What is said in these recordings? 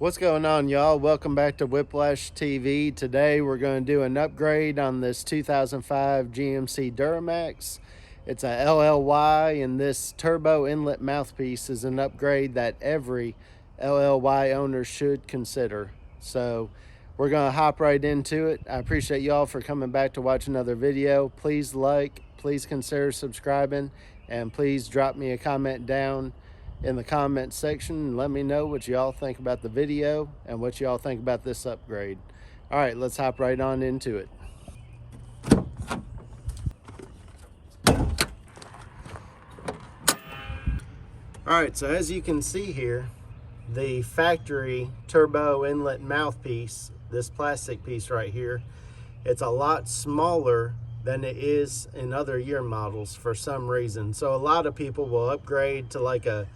What's going on, y'all? Welcome back to Whiplash TV. Today we're going to do an upgrade on this 2005 GMC Duramax. It's a LLY, and this turbo inlet mouthpiece is an upgrade that every LLY owner should consider. So we're going to hop right into it. I appreciate y'all for coming back to watch another video. Please like, please consider subscribing, and please drop me a comment down in the comment section and let me know what y'all think about the video and what y'all think about this upgrade. All right, let's hop right on into it. All right, so as you can see here, the factory turbo inlet mouthpiece, this plastic piece right here, it's a lot smaller than it is in other year models for some reason. So a lot of people will upgrade to like a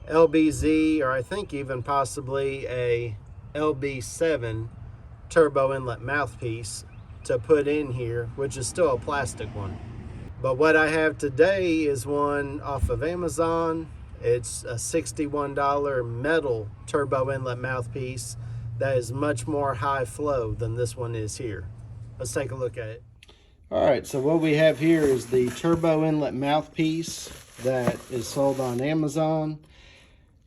LBZ, or I think even possibly a LB7 turbo inlet mouthpiece to put in here, which is still a plastic one. But what I have today is one off of Amazon. It's a $61 metal turbo inlet mouthpiece that is much more high flow than this one is here. Let's take a look at it. All right, so what we have here is the turbo inlet mouthpiece that is sold on Amazon.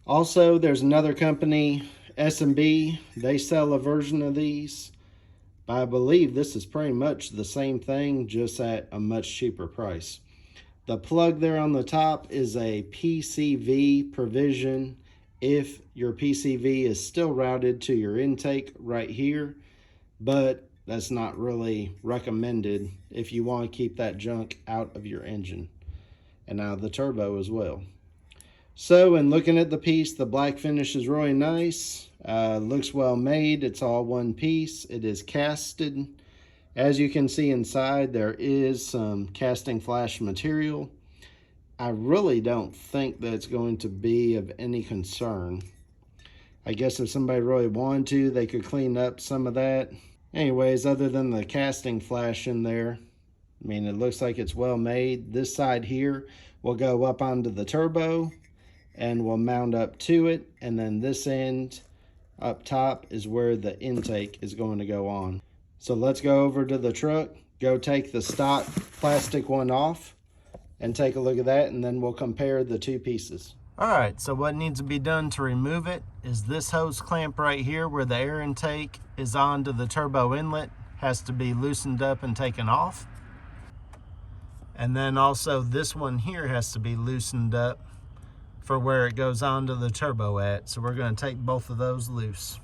Also, there's another company, S&B. They sell a version of these. I believe this is pretty much the same thing, just at a much cheaper price. The plug there on the top is a PCV provision if your PCV is still routed to your intake right here, but that's not really recommended if you want to keep that junk out of your engine and out of the turbo as well. So in looking at the piece, the black finish is really nice. Looks well made. It's all one piece. It is casted. As you can see inside, there is some casting flash material. I really don't think that it's going to be of any concern. I guess if somebody really wanted to, they could clean up some of that. Anyways, other than the casting flash in there, I mean, it looks like it's well made. This side here will go up onto the turbo and will mount up to it, and then this end up top is where the intake is going to go on. So let's go over to the truck, go take the stock plastic one off and take a look at that, and then we'll compare the two pieces. All right, so what needs to be done to remove it is this hose clamp right here where the air intake is onto the turbo inlet has to be loosened up and taken off. And then also this one here has to be loosened up for where it goes onto the turbo at. So we're going to take both of those loose.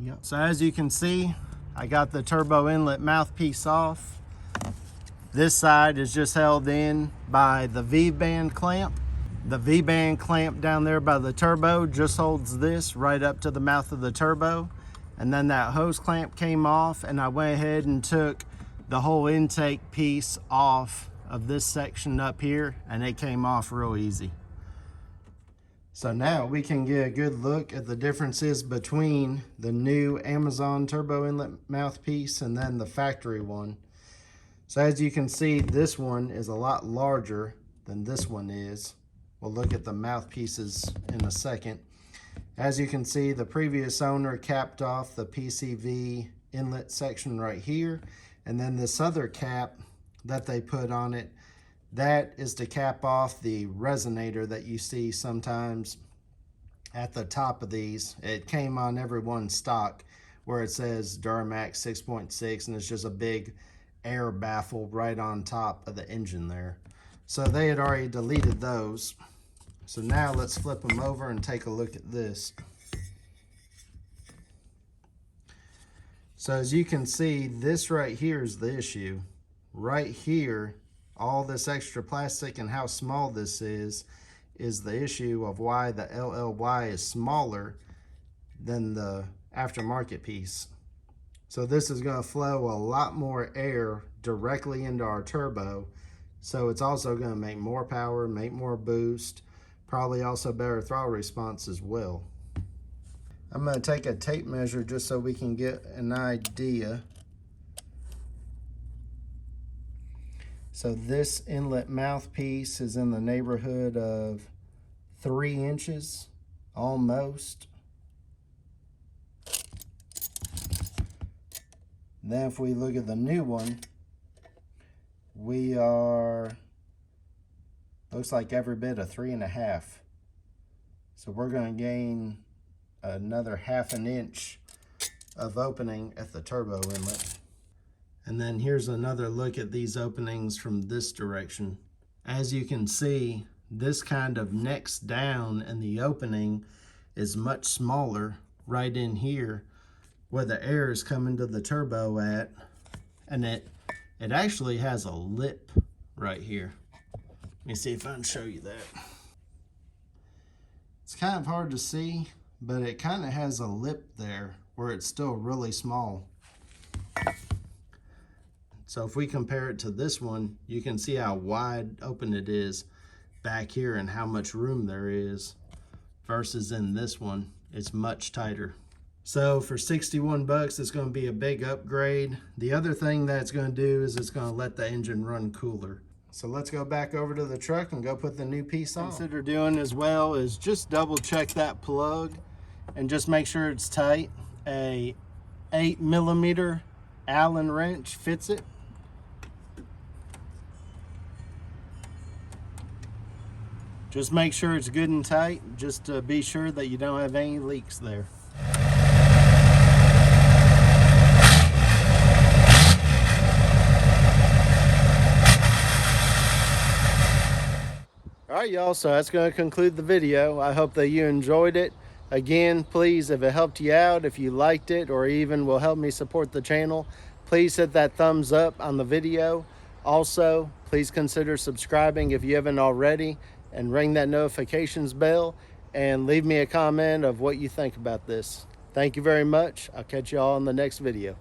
Yep. So as you can see, I got the turbo inlet mouthpiece off. This side is just held in by the V-band clamp. The V-band clamp down there by the turbo just holds this right up to the mouth of the turbo. And then that hose clamp came off, and I went ahead and took the whole intake piece off of this section up here, and it came off real easy. So now we can get a good look at the differences between the new Amazon turbo inlet mouthpiece and then the factory one. So as you can see, this one is a lot larger than this one is. We'll look at the mouthpieces in a second. As you can see, the previous owner capped off the PCV inlet section right here, and then this other cap that they put on it, that is to cap off the resonator that you see sometimes at the top of these. It came on every one stock where it says Duramax 6.6, and it's just a big air baffle right on top of the engine there. So they had already deleted those. So now let's flip them over and take a look at this. So as you can see, this right here is the issue. Right here, all this extra plastic and how small this is the issue of why the LLY is smaller than the aftermarket piece. So this is going to flow a lot more air directly into our turbo. So it's also going to make more power, make more boost, probably also better throttle response as well. I'm going to take a tape measure just so we can get an idea. So this inlet mouthpiece is in the neighborhood of 3 inches, almost. Then if we look at the new one, we are, looks like every bit of 3.5. So we're going to gain another 1/2 inch of opening at the turbo inlet. And then here's another look at these openings from this direction. As you can see, this kind of necks down and the opening is much smaller right in here where the air is coming to the turbo at, and it actually has a lip right here. Let me see if I can show you that. It's kind of hard to see, but it kind of has a lip there where it's still really small. So if we compare it to this one, you can see how wide open it is back here and how much room there is, versus in this one, it's much tighter. So for 61 bucks, it's going to be a big upgrade. The other thing that it's going to do is it's going to let the engine run cooler. So let's go back over to the truck and go put the new piece on. Consider doing as well is just double check that plug and just make sure it's tight. A 8mm Allen wrench fits it. Just make sure it's good and tight, just to be sure that you don't have any leaks there. All right, y'all, so that's going to conclude the video. I hope that you enjoyed it. Again, please, if it helped you out, if you liked it, or even will help me support the channel, please hit that thumbs up on the video. Also, please consider subscribing if you haven't already, and ring that notifications bell, and leave me a comment of what you think about this. Thank you very much. I'll catch you all in the next video.